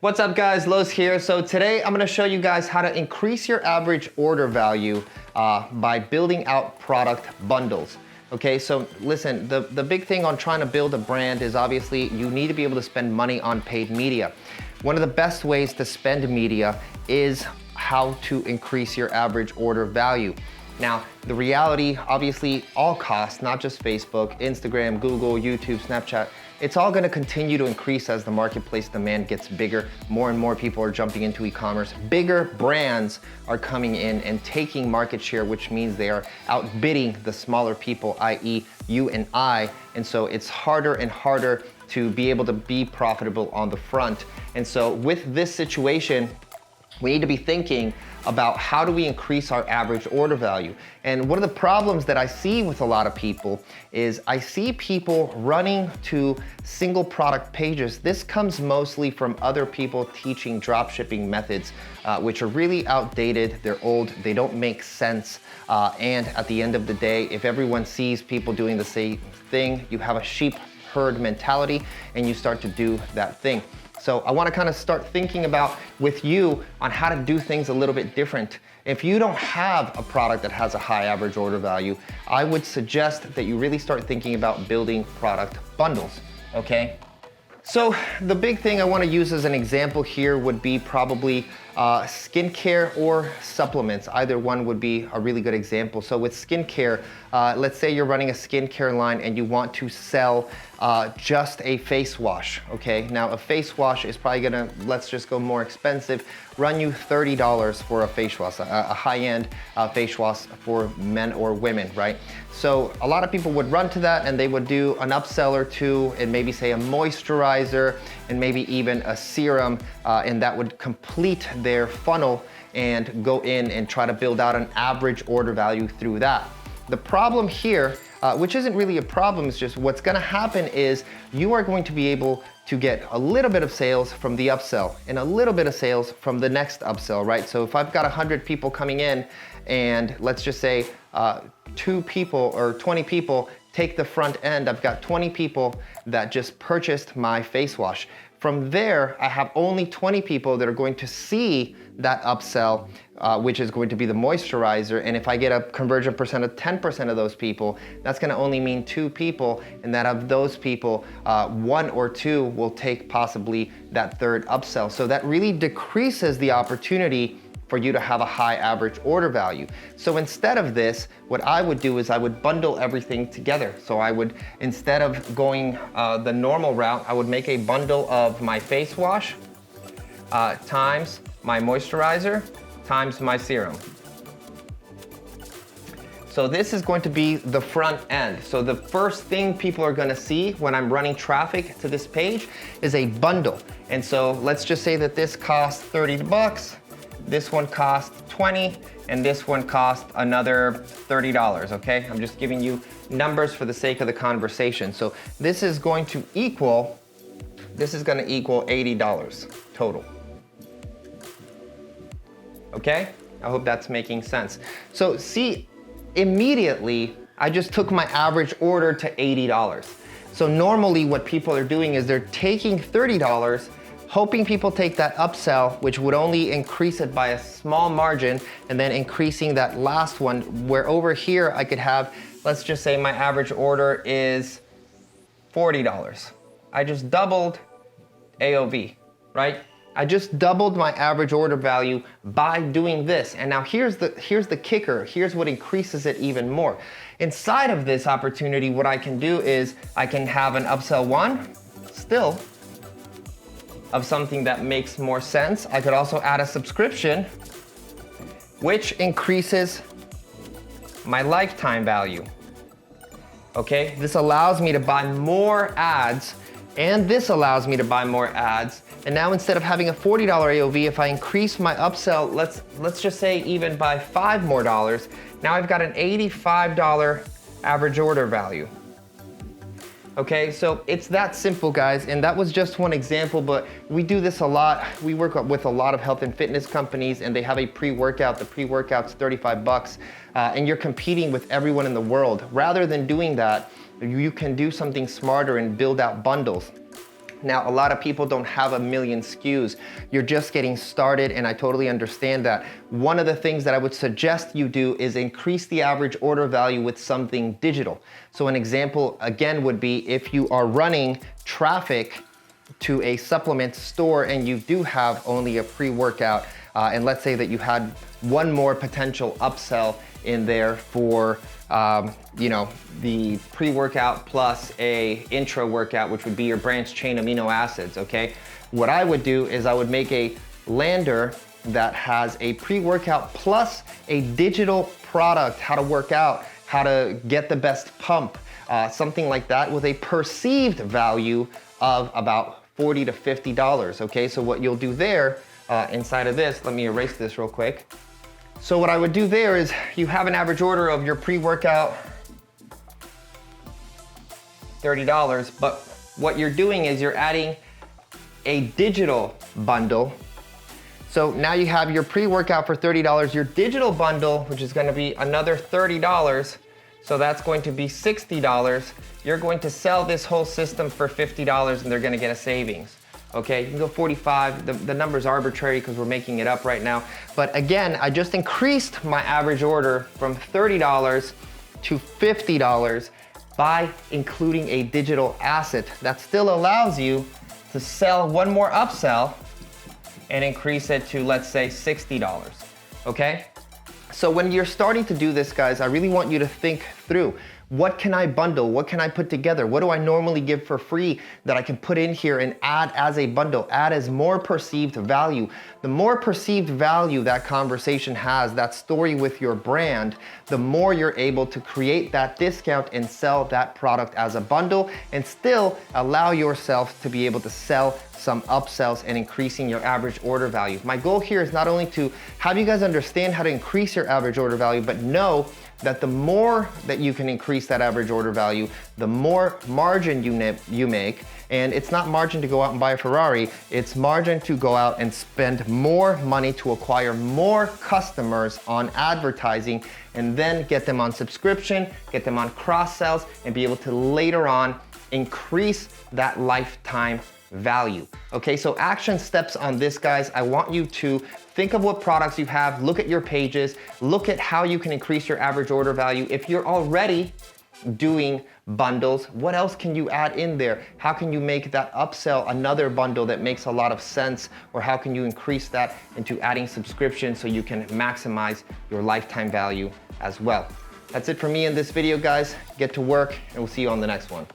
What's up guys, Los here. So today I'm gonna show you guys how to increase your average order value by building out product bundles. Okay, so listen, the big thing on trying to build a brand is obviously you need to be able to spend money on paid media. One of the best ways to spend media is how to increase your average order value. Now, the reality, obviously all costs, not just Facebook, Instagram, Google, YouTube, Snapchat, it's all gonna continue to increase as the marketplace demand gets bigger. More and more people are jumping into e-commerce. Bigger brands are coming in and taking market share, which means they are outbidding the smaller people, i.e. you and I. And so it's harder and harder to be able to be profitable on the front. And so with this situation, we need to be thinking about how do we increase our average order value. And one of the problems that I see with a lot of people is I see people running to single product pages. This comes mostly from other people teaching drop shipping methods, which are really outdated, they're old, they don't make sense. And at the end of the day, if everyone sees people doing the same thing, you have a sheep herd mentality and you start to do that thing. So I wanna kind of start thinking about with you on how to do things a little bit different. If you don't have a product that has a high average order value, I would suggest that you really start thinking about building product bundles, okay? So the big thing I wanna use as an example here would be probably skincare or supplements. Either one would be a really good example. So with skincare, let's say you're running a skincare line and you want to sell just a face wash, okay? Now a face wash is probably gonna, let's just go more expensive, run you $30 for a face wash, a high-end face wash for men or women, right? So a lot of people would run to that and they would do an upsell or two and maybe say a moisturizer and maybe even a serum, and that would complete their funnel and go in and try to build out an average order value through that. The problem here, which isn't really a problem, it's just what's gonna happen is you are going to be able to get a little bit of sales from the upsell and a little bit of sales from the next upsell, right? So if I've got 100 people coming in and let's just say 2 people or 20 people take the front end, I've got 20 people that just purchased my face wash. From there, I have only 20 people that are going to see that upsell, which is going to be the moisturizer. And if I get a conversion percent of 10% of those people, that's gonna only mean 2 people. And that of those people, 1 or 2 will take possibly that third upsell. So that really decreases the opportunity for you to have a high average order value. So instead of this, what I would do is I would bundle everything together. So I would, instead of going the normal route, I would make a bundle of my face wash times my moisturizer times my serum. So this is going to be the front end. So the first thing people are gonna see when I'm running traffic to this page is a bundle. And so let's just say that this costs 30 bucks. This one costs 20, and this one costs another $30, okay? I'm just giving you numbers for the sake of the conversation. So this is going to equal, $80 total. Okay? I hope that's making sense. So see, immediately, I just took my average order to $80. So normally what people are doing is they're taking $30, hoping people take that upsell, which would only increase it by a small margin, and then increasing that last one, where over here I could have, let's just say my average order is $40. I just doubled AOV, right? I just doubled my average order value by doing this. And now here's the kicker, here's what increases it even more. Inside of this opportunity, what I can do is I can have an upsell 1, still, of something that makes more sense. I could also add a subscription, which increases my lifetime value. Okay, this allows me to buy more ads, and this allows me to buy more ads. And now instead of having a $40 AOV, if I increase my upsell, let's just say even by $5 more, now I've got an $85 average order value. Okay, so it's that simple, guys, and that was just one example, but we do this a lot. We work with a lot of health and fitness companies, and they have a pre-workout. The pre-workout's 35 bucks, and you're competing with everyone in the world. Rather than doing that, you can do something smarter and build out bundles. Now, a lot of people don't have a million SKUs. You're just getting started, and I totally understand that. One of the things that I would suggest you do is increase the average order value with something digital. So an example, again, would be if you are running traffic to a supplement store and you do have only a pre-workout, and let's say that you had one more potential upsell in there for you know, the pre-workout plus a intro workout, which would be your branched chain amino acids, okay? What I would do is I would make a lander that has a pre-workout plus a digital product, how to work out, how to get the best pump, something like that, with a perceived value of about $40 to $50, okay? So what you'll do there, inside of this, let me erase this real quick. So what I would do there is you have an average order of your pre-workout, $30, but what you're doing is you're adding a digital bundle. So now you have your pre-workout for $30, your digital bundle, which is gonna be another $30, so that's going to be $60. You're going to sell this whole system for $50 and they're gonna get a savings. Okay, you can go 45, the number's arbitrary because we're making it up right now. But again, I just increased my average order from $30 to $50 by including a digital asset. That still allows you to sell one more upsell and increase it to, let's say, $60, okay? So when you're starting to do this, guys, I really want you to think through, what can I bundle? What can I put together? What do I normally give for free that I can put in here and add as a bundle, add as more perceived value? The more perceived value that conversation has, that story with your brand, the more you're able to create that discount and sell that product as a bundle and still allow yourself to be able to sell some upsells and increasing your average order value. My goal here is not only to have you guys understand how to increase your average order value, but know that the more that you can increase that average order value, the more margin you make. And it's not margin to go out and buy a Ferrari, it's margin to go out and spend more money to acquire more customers on advertising and then get them on subscription, get them on cross sells, and be able to later on increase that lifetime value. Okay, so action steps on this, guys. I want you to think of what products you have, look at your pages, look at how you can increase your average order value. If you're already doing bundles, what else can you add in there? How can you make that upsell another bundle that makes a lot of sense? Or how can you increase that into adding subscriptions so you can maximize your lifetime value as well? That's it for me in this video, guys. Get to work and we'll see you on the next one.